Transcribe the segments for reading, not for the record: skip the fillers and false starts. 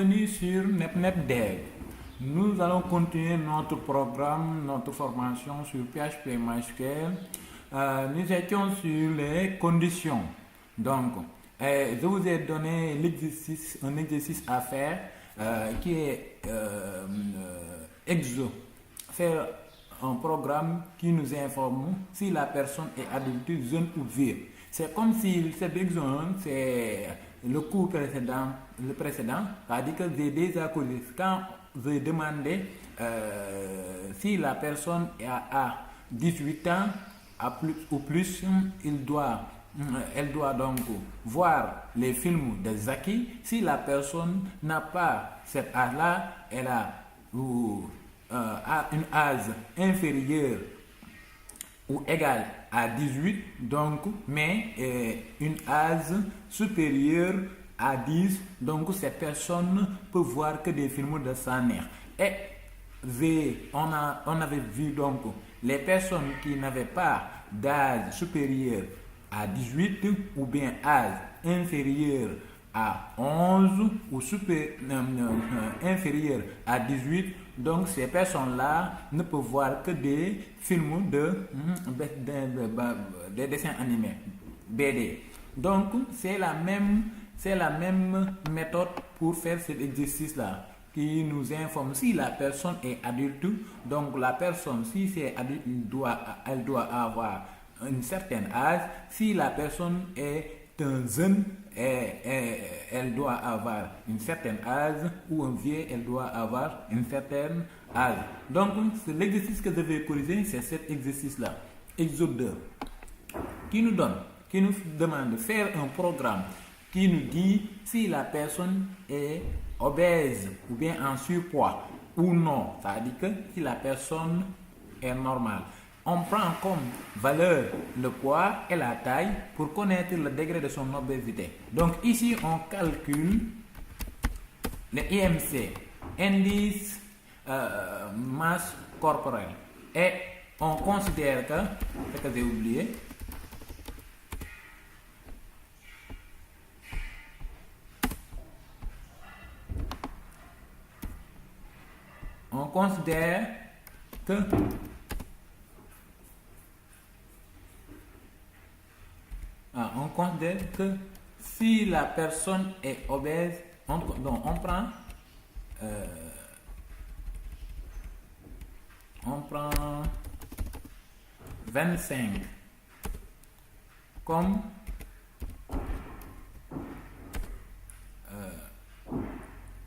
bienvenue sur NetNetDev. Nous allons continuer notre programme, notre formation sur PHP MySQL. Nous étions sur les conditions. Donc, je vous ai donné un exercice à faire qui est EXO. Faire un programme qui nous informe si la personne est adulte, jeune ou vieux. C'est comme si cet examen, c'est le cours précédent, c'est-à-dire que j'ai déjà corrigé. Quand j'ai demandé si la personne a 18 ans ou plus, elle doit donc voir les films de Zaki. Si la personne n'a pas cet âge-là, elle a une âge inférieure ou égale à 18, donc, mais une âge supérieure à 10, donc cette personne peut voir que des films de sa mère. Et on avait vu donc les personnes qui n'avaient pas d'âge supérieur à 18 ou bien âge inférieur à 11 ou inférieur à 18, donc ces personnes-là ne peuvent voir que des films des dessins animés, BD. Donc c'est la même méthode pour faire cet exercice-là qui nous informe si la personne est adulte. Donc la personne, si c'est adulte, elle doit avoir un certain âge. Si la personne est un jeune, elle doit avoir une certaine âge, ou un vieux, elle doit avoir une certaine âge. Donc l'exercice que je vais corriger, c'est cet exercice-là, Exode 2, qui nous demande de faire un programme qui nous dit si la personne est obèse ou bien en surpoids ou non, c'est-à-dire que si la personne est normale. On prend comme valeur le poids et la taille pour connaître le degré de son obésité. Donc ici, on calcule le IMC, indice masse corporelle. Et on considère que, ce que j'ai oublié, on considère que si la personne est obèse, on prend 25 comme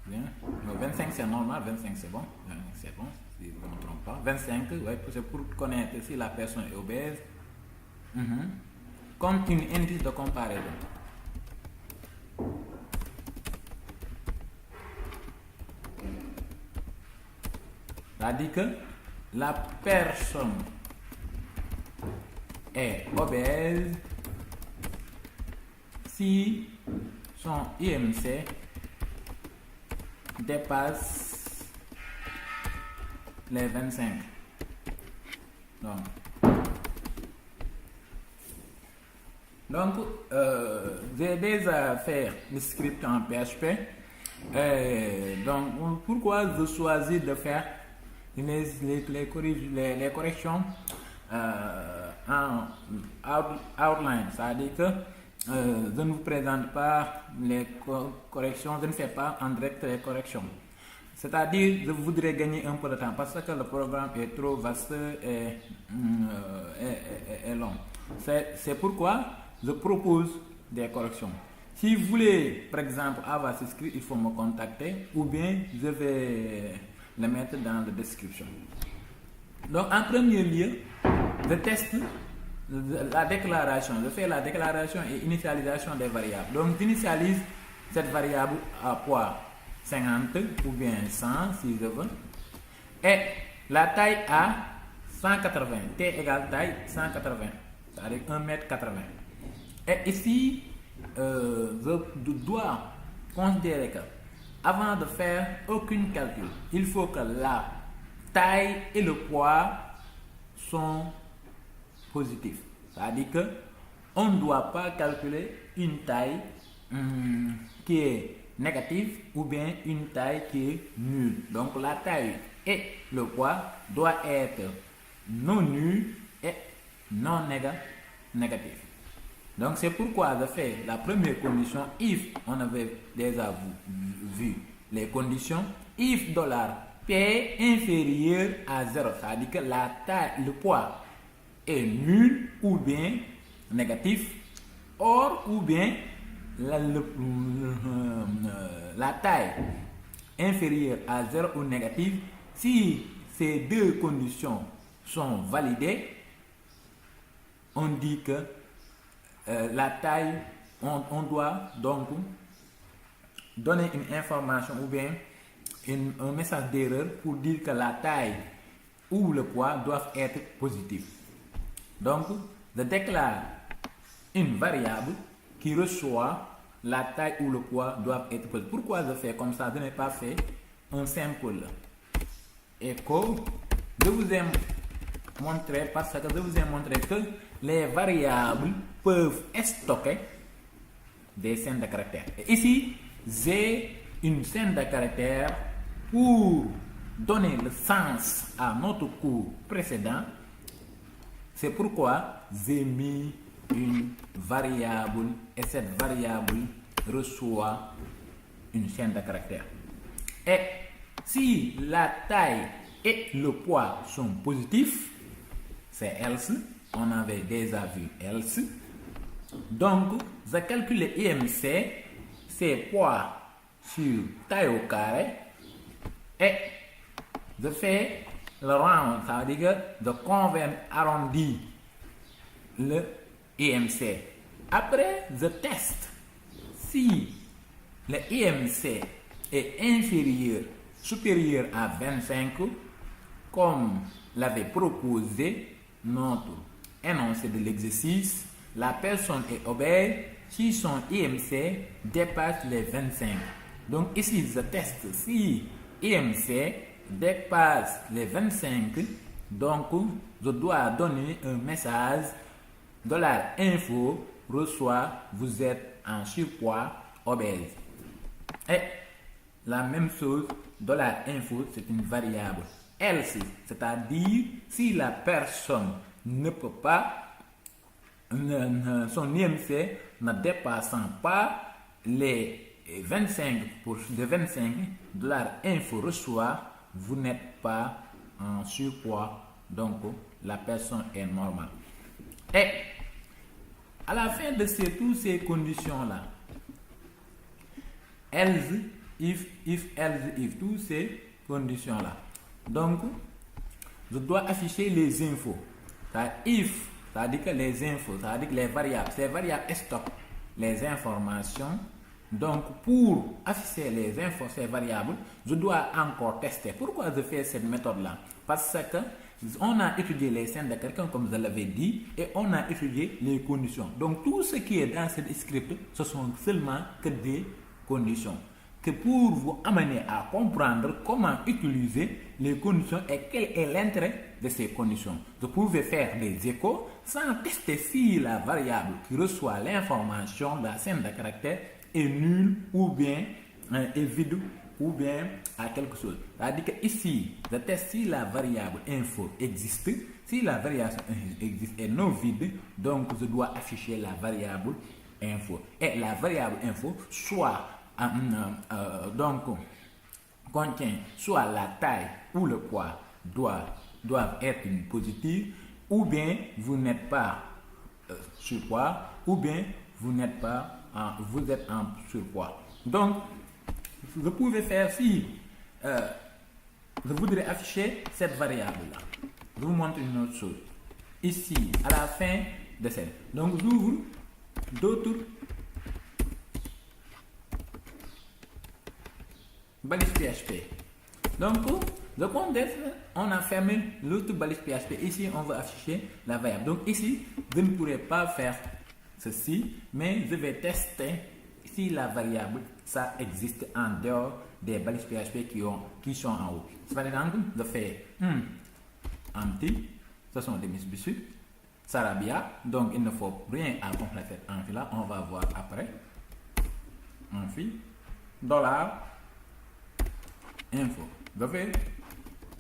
bien. Non, 25 c'est normal, 25 c'est bon, si je ne me trompe pas. 25, ouais, c'est pour connaître si la personne est obèse. Comme une indice de comparaison. C'est-à-dire que la personne est obèse si son IMC dépasse les 25. Donc, j'ai déjà fait le script en PHP. Donc, pourquoi je choisis de faire les corrections en outline, c'est-à-dire que je ne vous présente pas les corrections, je ne fais pas en direct les corrections. C'est-à-dire, je voudrais gagner un peu de temps parce que le programme est trop vaste et long. C'est pourquoi je propose des corrections. Si vous voulez, par exemple, avoir ce script, il faut me contacter ou bien je vais le mettre dans la description. Donc, en premier lieu, je teste la déclaration. Je fais la déclaration et initialisation des variables. Donc, j'initialise cette variable à poids 50 ou bien 100 si je veux. Et la taille à 180. T égale taille 180. C'est-à-dire 1,80 m. Et ici, je dois considérer que avant de faire aucun calcul, il faut que la taille et le poids sont positifs. C'est-à-dire que on ne doit pas calculer une taille qui est négative ou bien une taille qui est nulle. Donc la taille et le poids doivent être non nuls et non négatifs. Donc c'est pourquoi je fais la première condition if. On avait déjà vu les conditions. If $P inférieur à 0, c'est-à-dire que la taille, le poids est nul ou bien négatif, or ou bien la taille inférieure à 0 ou négative. Si ces deux conditions sont validées, on dit que la taille, on doit donc donner une information ou bien un message d'erreur pour dire que la taille ou le poids doivent être positifs. Donc, je déclare une variable qui reçoit la taille ou le poids doivent être positifs. Pourquoi je fais comme ça? Je n'ai pas fait un simple écho. Je vous ai montré parce que je vous ai montré que les variables peuvent stocker des scènes de caractères. Et ici, j'ai une scène de caractères pour donner le sens à notre cours précédent. C'est pourquoi j'ai mis une variable et cette variable reçoit une chaîne de caractères. Et si la taille et le poids sont positifs, c'est else. On avait déjà vu else. Donc, je calcule IMC, c'est poids sur taille au carré, et je fais le round, ça veut dire que je arrondis le IMC. Après, je teste si le IMC est inférieur, supérieur à 25, comme l'avait proposé notre énoncé de l'exercice. La personne est obèse si son IMC dépasse les 25. Donc ici, je teste si IMC dépasse les 25. Donc, je dois donner un message $info reçoit vous êtes en surpoids obèse. Et la même chose, $info, c'est une variable else, c'est-à-dire si la personne ne peut pas, son IMC ne dépassant pas les 25, de 25, $info reçoit vous n'êtes pas en surpoids, donc la personne est normale. Et à la fin de toutes ces conditions-là, else, if, else, if, toutes ces conditions-là. Donc, je dois afficher les infos. If, ça veut dire que les infos, ça veut dire que les variables, ces variables stockent les informations. Donc, pour afficher les infos, ces variables, je dois encore tester. Pourquoi je fais cette méthode-là? Parce que on a étudié les scènes de quelqu'un, comme je l'avais dit, et on a étudié les conditions. Donc, tout ce qui est dans ce script, ce sont seulement que des conditions. Que pour vous amener à comprendre comment utiliser les conditions et quel est l'intérêt de ces conditions. Vous pouvez faire des échos sans tester si la variable qui reçoit l'information de la scène de caractère est nulle ou bien est vide ou bien à quelque chose. C'est-à-dire que ici, je teste si la variable info existe. Si la variable existe et non vide, donc je dois afficher la variable info. Et la variable info soit donc contient soit la taille ou le poids doivent être une positive, ou bien vous n'êtes pas surpoids, ou bien vous n'êtes pas vous êtes en surpoids. Donc vous pouvez faire si je voudrais afficher cette variable là. Je vous montre une autre chose ici à la fin de celle. Donc j'ouvre d'autres balise PHP. Donc, le contexte, on a fermé l'autre balise PHP. Ici, on va afficher la variable. Donc, ici, je ne pourrais pas faire ceci, mais je vais tester si la variable, ça existe en dehors des balises PHP qui sont en haut. Par exemple, je fais empty, ce sont des misbissus, Sarabia, donc il ne faut rien à compléter en là, on va voir après. Amphi. $info.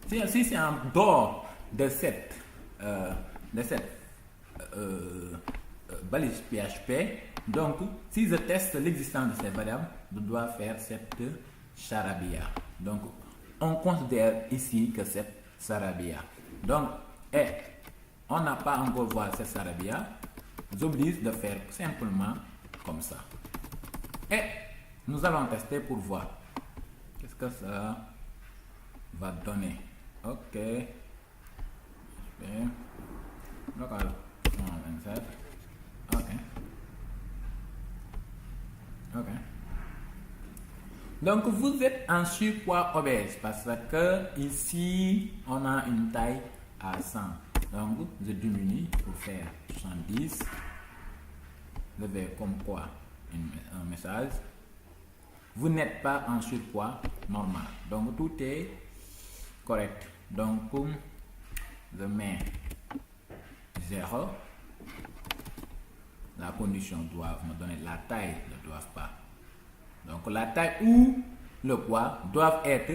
Si c'est en dehors de cette balise PHP, donc si je teste l'existence de ces variables, je dois faire cette charabia. Donc on considère ici que c'est charabia. Donc, on n'a pas encore voir cette charabia. J'oblige de faire simplement comme ça. Et nous allons tester pour voir. Qu'est-ce que ça va donner? Ok. Local 127. Ok. Ok. Donc vous êtes en surpoids obèse parce que ici on a une taille à 100. Donc je diminue pour faire 70. Je vais comme quoi un message. Vous n'êtes pas en surpoids normal. Donc tout est correct. Donc je mets 0. La condition doit me donner la taille, ne doivent pas. Donc la taille ou le poids doivent être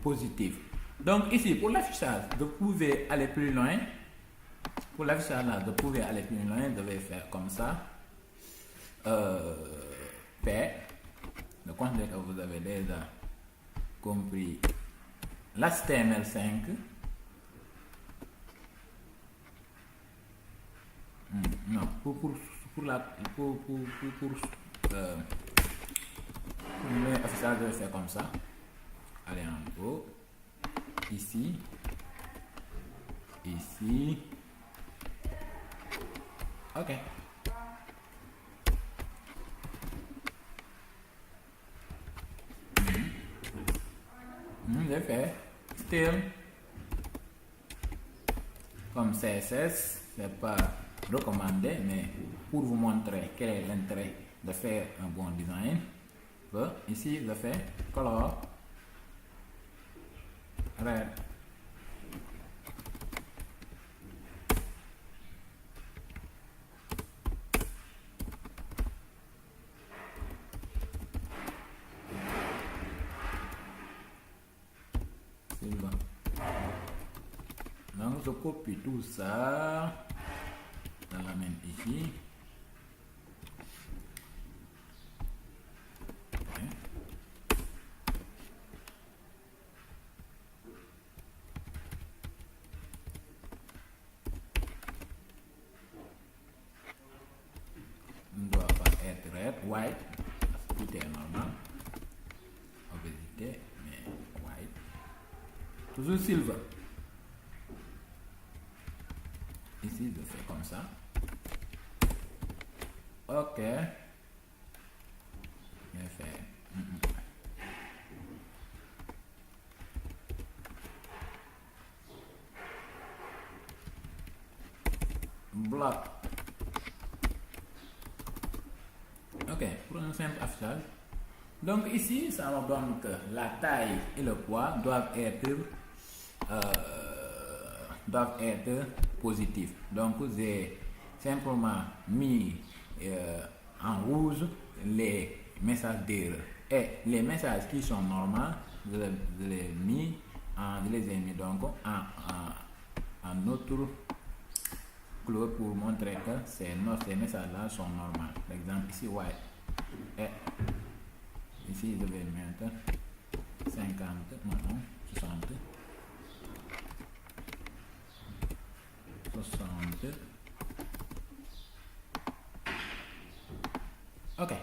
positifs. Donc ici pour l'affichage, vous pouvez aller plus loin. Pour l'affichage là, vous pouvez aller plus loin. Vous devez faire comme ça. P. Je considère que vous avez déjà compris l'HTML5. Non, pour l'affichage, je vais faire comme ça. Allez en haut. Ici. Ok. J'ai fait still comme CSS, c'est pas recommandé, mais pour vous montrer quel est l'intérêt de faire un bon design, ici je fais color red. Donc je copie tout ça, je l'amène ici. Okay. Ne doit pas être red, white, tout est normal. Obésité, mais white. Toujours silver. Ici, je fais comme ça. Ok. Je fais. Bloc. Ok, pour un simple affichage. Donc ici, ça me donne que la taille et le poids doivent être positifs. Donc j'ai simplement mis en rouge les messages d'erreur et les messages qui sont normaux, je les ai mis donc en autre couleur pour montrer que ces messages-là sont normaux. Par exemple ici white et ici je vais mettre 50, non, 60. 60. Ok,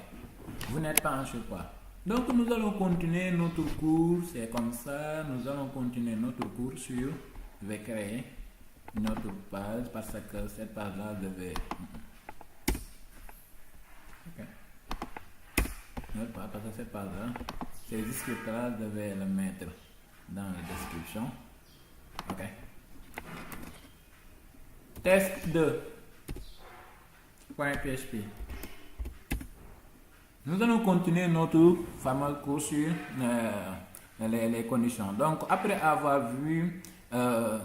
vous n'êtes pas en surpoids. Donc nous allons continuer notre cours, c'est comme ça, nous allons continuer notre cours sur, je vais créer notre page parce que cette page-là devait... Ok. Pas parce que cette page-là, ces scripts-là, je vais le mettre dans la description. Ok. Test 2.php. Nous allons continuer notre fameux cours sur les conditions. Donc, après avoir vu les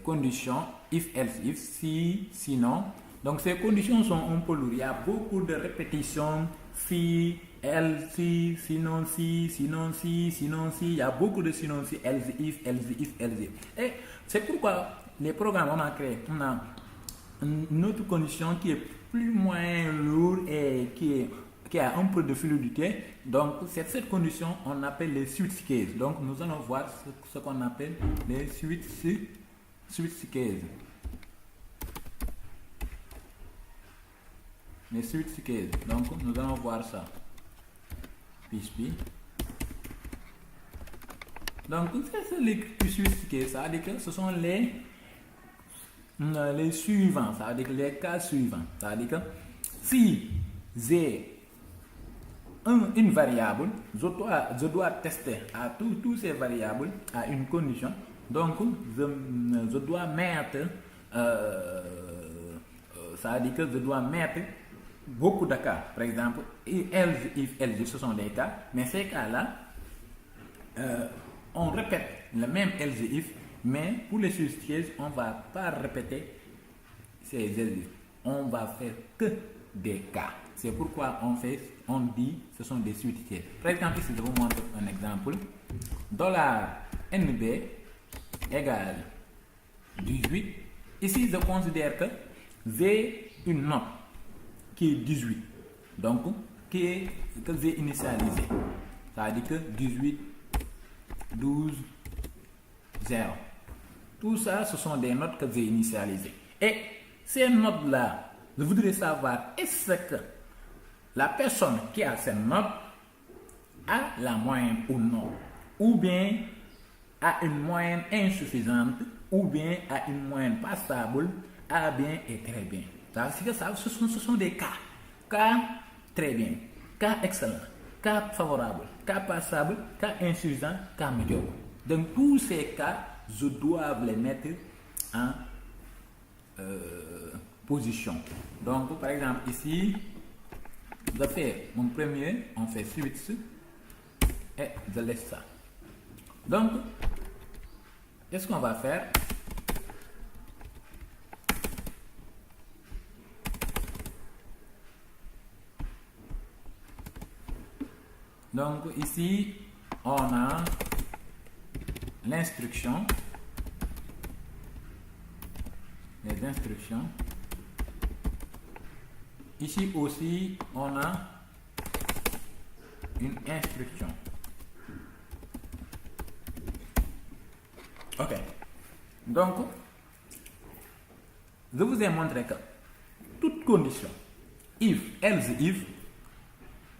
conditions, if, else, if, si, sinon, Donc ces conditions sont un peu lourdes. Il y a beaucoup de répétitions. Si, else, si, sinon si, sinon si, sinon si. Il y a beaucoup de sinon si, else if, else if, else if. Et c'est pourquoi les programmes, on a créé, on a une autre condition qui est plus moins lourde et qui a un peu de fluidité. Donc, c'est cette condition on appelle les switch cases. Donc, nous allons voir ce qu'on appelle les switch cases. Les switch cases. Donc, nous allons voir ça. PHP. Donc, c'est les switch cases. Ça veut dire que ce sont les suivants. Ça veut dire que les cas suivants. Ça veut dire que si j'ai une variable, je dois tester à tous ces variables à une condition. Donc, je dois mettre, ça veut dire que je dois mettre beaucoup de cas. Par exemple, else, if, else, ce sont des cas. Mais ces cas-là, on répète le même else, if, mais pour les switch cases, on ne va pas répéter ces else, if. On va faire que des cas. C'est pourquoi on dit ce sont des switch cases. Par exemple, ici, je vous montre un exemple. $NB égale 18. Ici, je considère que j'ai une note qui est 18. Donc, que j'ai initialisé. Ça veut dire que 18, 12, 0. Tout ça, ce sont des notes que j'ai initialisées. Et ces notes-là, je voudrais savoir est-ce que la personne qui a cette note a la moyenne ou non, ou bien a une moyenne insuffisante, ou bien a une moyenne passable, a bien et très bien. Ce sont des cas. Cas très bien, cas excellent, cas favorable, cas passable, cas insuffisant, cas médiocre. Donc tous ces cas, je dois les mettre en position. Donc par exemple ici, je fais mon premier, on fait switch et je laisse ça. Donc, qu'est-ce qu'on va faire? Donc ici, on a l'instruction, les instructions. Ici aussi, on a une instruction. Ok. Donc, je vous ai montré que toute condition, if, else, if,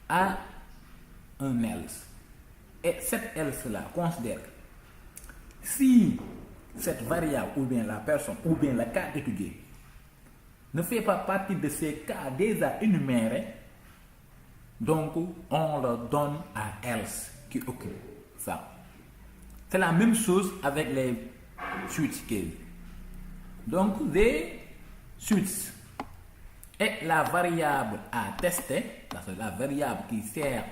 a un else. Et cet else-là considère que si cette variable, ou bien la personne, ou bien le cas étudié, ne fait pas partie de ces cas déjà énumérés, donc on le donne à else qui occupe ça. C'est la même chose avec les switch cases. Donc les switch est la variable à tester, c'est la variable qui sert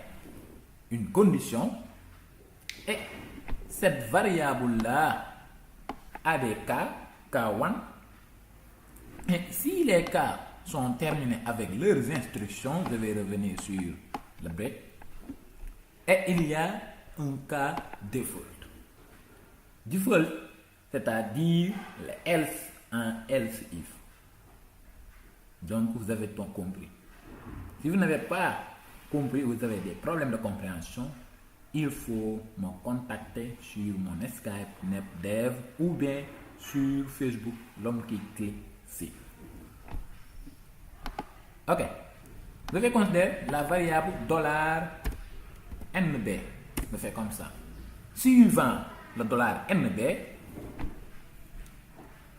une condition, et cette variable-là a des cas, K1. Et si les cas sont terminés avec leurs instructions, je vais revenir sur le break. Et il y a un cas default. Default, c'est-à-dire le else en else if. Donc vous avez tout compris. Si vous n'avez pas compris, vous avez des problèmes de compréhension, il faut me contacter sur mon Skype NetDev ou bien sur Facebook, l'homme qui clique ici. Ok. Je vais considérer la variable $NB. Je fais comme ça. Suivant le $NB,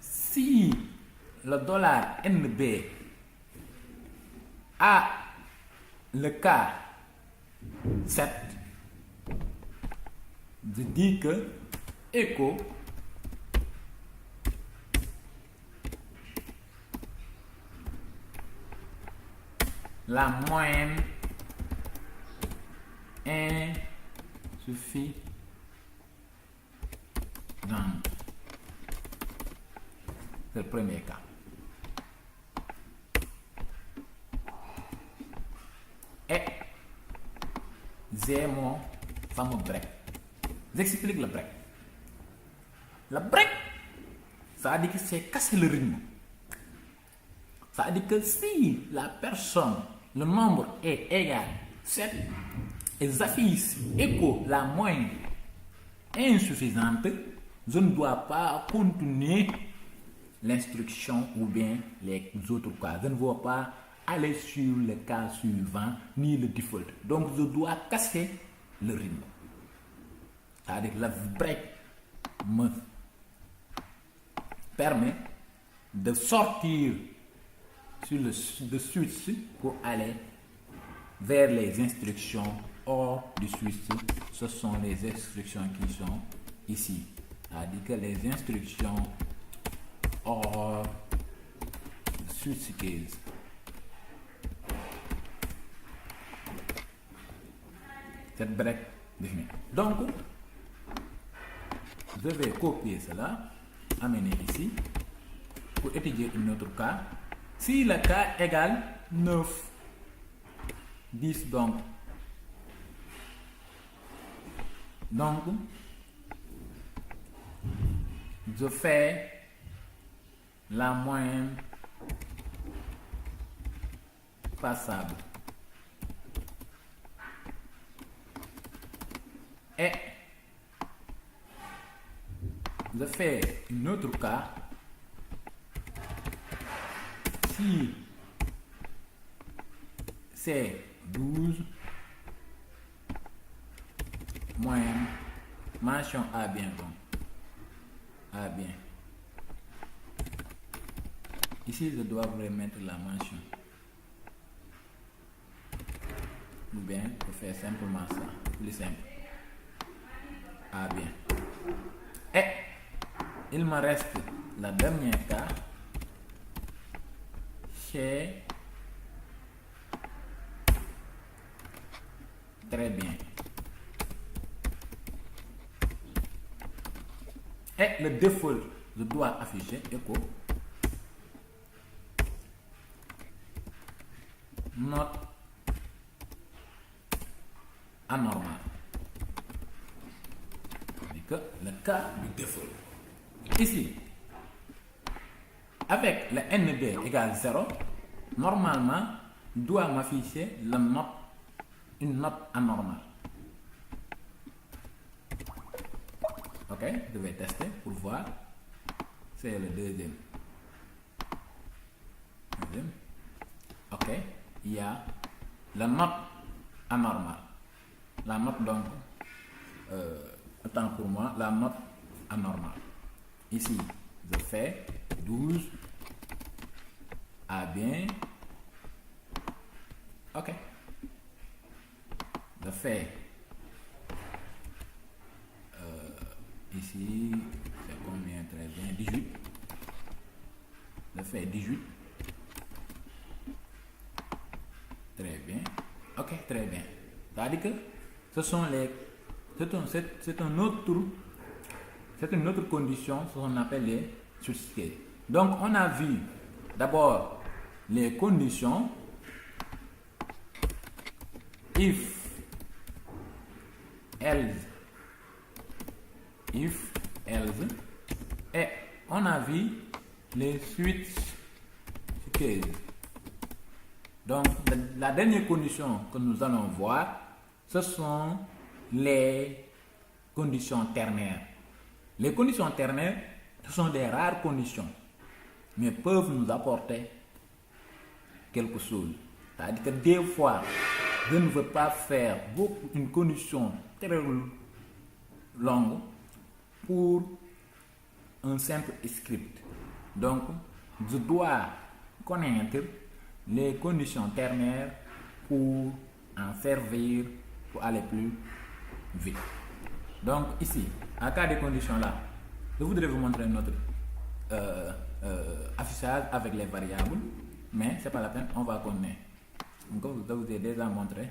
si le $NB a le cas 7, je dis que echo la moyenne insuffisante. C'est le premier cas. c'est mon fameux break. J'explique le break. Le break, ça veut dire que c'est casser le rythme. Ça veut dire que si la personne, le nombre est égal à 7, et j'affiche écho la moyenne insuffisante, je ne dois pas continuer l'instruction ou bien les autres cas. Je ne dois pas aller sur le cas suivant ni le default. Donc je dois casser le rythme. C'est-à-dire que le break me permet de sortir sur le switch pour aller vers les instructions hors du switch. Ce sont les instructions qui sont ici. C'est-à-dire que les instructions hors switch case. Cette break définie. Donc, je vais copier cela, amener ici, pour étudier un autre cas. Si le cas égale 9, 10 donc. Donc, je fais la moyenne passable. Et je fais un autre cas. Si c'est 12, moyenne, mention A bien donc. A bien. Ici, je dois vous remettre la mention. Ou bien, je fais simplement ça. Plus simple. A bien. Et il me reste la dernière cas. C'est très bien. Et le default, je dois afficher écho not anormal. C'est que le cas du default. Ici, avec le NB égale 0, normalement, doit m'afficher une note anormale. Ok, je vais tester pour voir. C'est le deuxième. Ok, il y a la note anormale. La note donc, autant pour moi, la note anormale. Ici, je fais 12. A bien. Ok. Je fais ici, c'est combien? Très bien, 18. Je fais 18. Très bien. Ok, très bien. C'est-à-dire que ce sont les. C'est une autre condition, ce qu'on appelle les switch case. Donc, on a vu d'abord les conditions if, else, et on a vu les switch case. Donc, la dernière condition que nous allons voir, ce sont les conditions ternaires. Les conditions ternaires, ce sont des rares conditions, mais peuvent nous apporter quelque chose. C'est-à-dire que des fois, je ne veux pas faire une condition très longue pour un simple script. Donc, je dois connaître les conditions ternaires pour en servir, pour aller plus vite. Donc, ici, en cas de conditions là, je voudrais vous montrer notre affichage avec les variables, mais c'est pas la peine, on va connaître. Donc, je vous ai déjà montré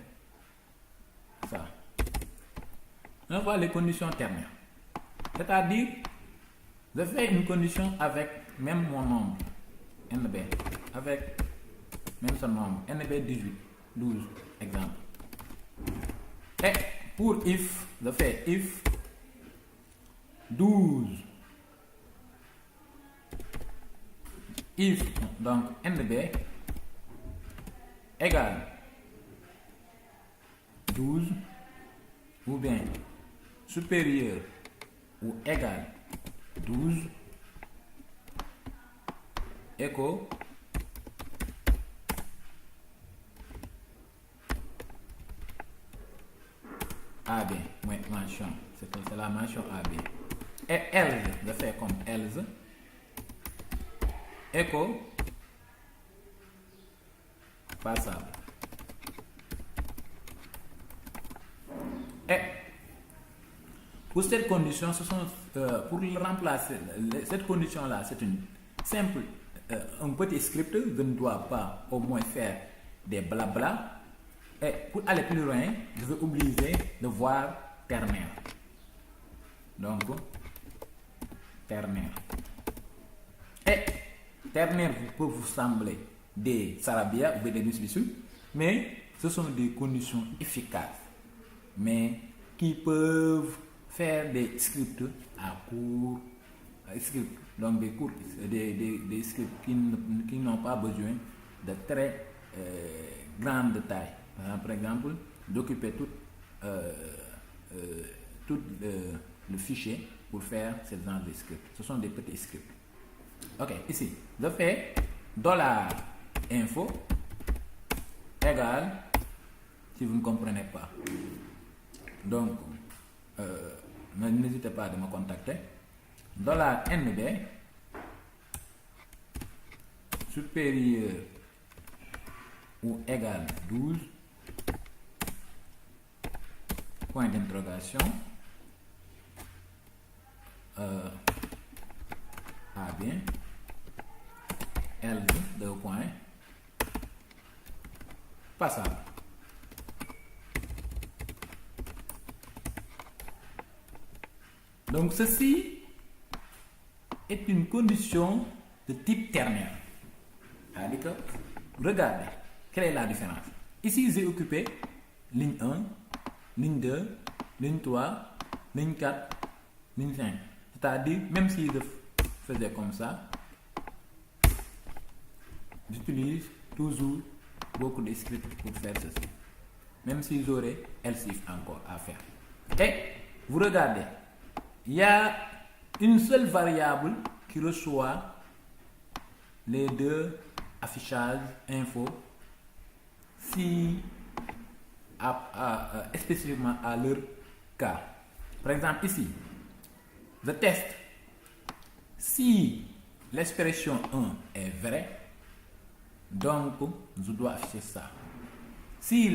ça. On voit les conditions ternaires. C'est-à-dire, je fais une condition avec même mon nombre, NB, avec même son nombre, NB 18, 12, exemple. Et pour if, je fais if 12, if, donc NB égale 12 ou bien supérieur ou égal 12, écho AB, mention, c'est la mention AB. Et else, je fais comme else, écho passable. Et pour cette condition, pour le remplacer, cette condition-là, c'est une simple, un petit script. Je ne dois pas au moins faire des blabla. Et pour aller plus loin, je vais oublier de voir ternaire. Donc, ternaire. Et ternaire peut vous sembler des sarabia ou des nuisbissus, mais ce sont des conditions efficaces, mais qui peuvent faire des scripts à court script, donc des scripts qui n'ont pas besoin de très grande taille. Par exemple, d'occuper tout le fichier pour faire ce genre de script. Ce sont des petits scripts. Ok, ici, je fais $info égale, si vous ne comprenez pas. Donc, n'hésitez pas à me contacter. $NB supérieur ou égal 12, point d'interrogation, A bien, L, 2 points, passable. Donc ceci est une condition de type ternaire. C'est-à-dire que, regardez, quelle est la différence? Ici, j'ai occupé ligne 1, ligne 2, ligne 3, ligne 4, ligne 5. C'est-à-dire, même si je faisais comme ça, j'utilise toujours beaucoup de scripts pour faire ceci. Même si j'aurais else if encore à faire. Et vous regardez, il y a une seule variable qui reçoit les deux affichages info si spécifiquement à leur cas. Par exemple ici, je teste si l'expression 1 est vraie, donc je dois afficher ça. Si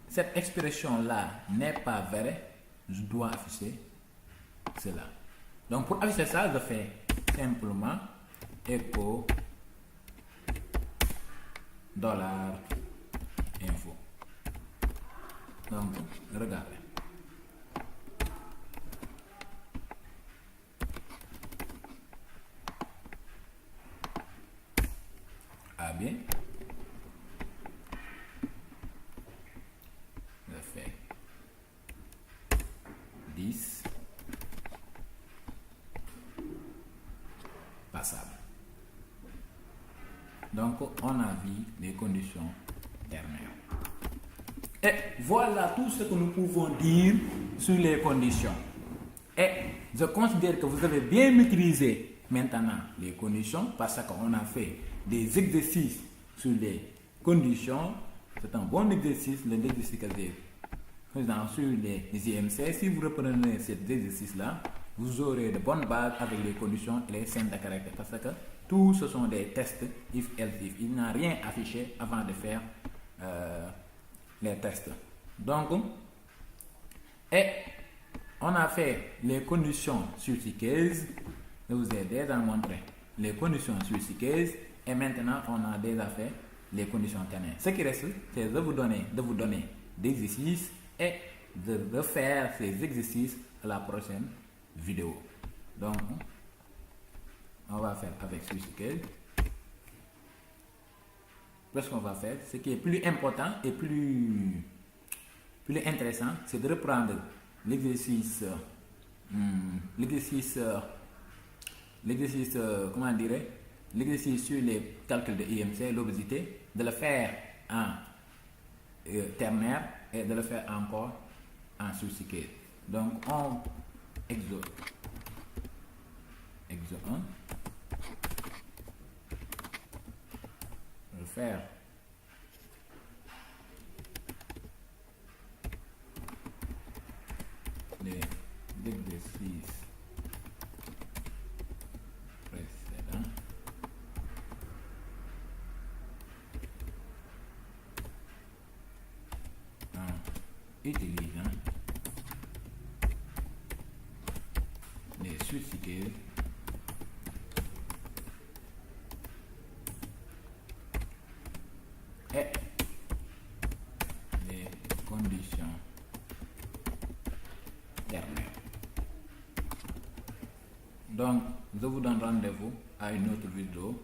cette expression là n'est pas vraie, je dois afficher cela. Donc pour afficher ça, je fais simplement echo $info. Donc regardez. Ah bien. Je fais 10 passable. Donc on a vu les conditions ternaires. Et voilà tout ce que nous pouvons dire sur les conditions. Et je considère que vous avez bien maîtrisé maintenant les conditions parce qu'on a fait des exercices sur les conditions. C'est un bon exercice, l'exercice que j'ai faisant sur les IMC. Si vous reprenez cet exercice-là, vous aurez de bonnes bases avec les conditions et les scènes de caractère parce que tous ce sont des tests if, else, if. Il n'y a rien affiché avant de faire les tests. Donc, et on a fait les conditions sur ce case. Je vous ai déjà montré les conditions sur ce case et maintenant on a déjà fait les conditions ternaires. Ce qui reste, c'est de vous donner des exercices et de refaire ces exercices à la prochaine vidéo. Donc, on va faire avec ce case. Ce qu'on va faire, ce qui est plus important et plus plus intéressant, c'est de reprendre l'exercice, comment dirais, l'exercice sur les calculs de IMC, l'obésité, de le faire en ternaire et de le faire encore en sous-cycle. Donc, on exo 1, on va faire les exercices précédents en utilisant les sous-cycles et les conditions ternaires. Donc, je vous donne rendez-vous à une autre vidéo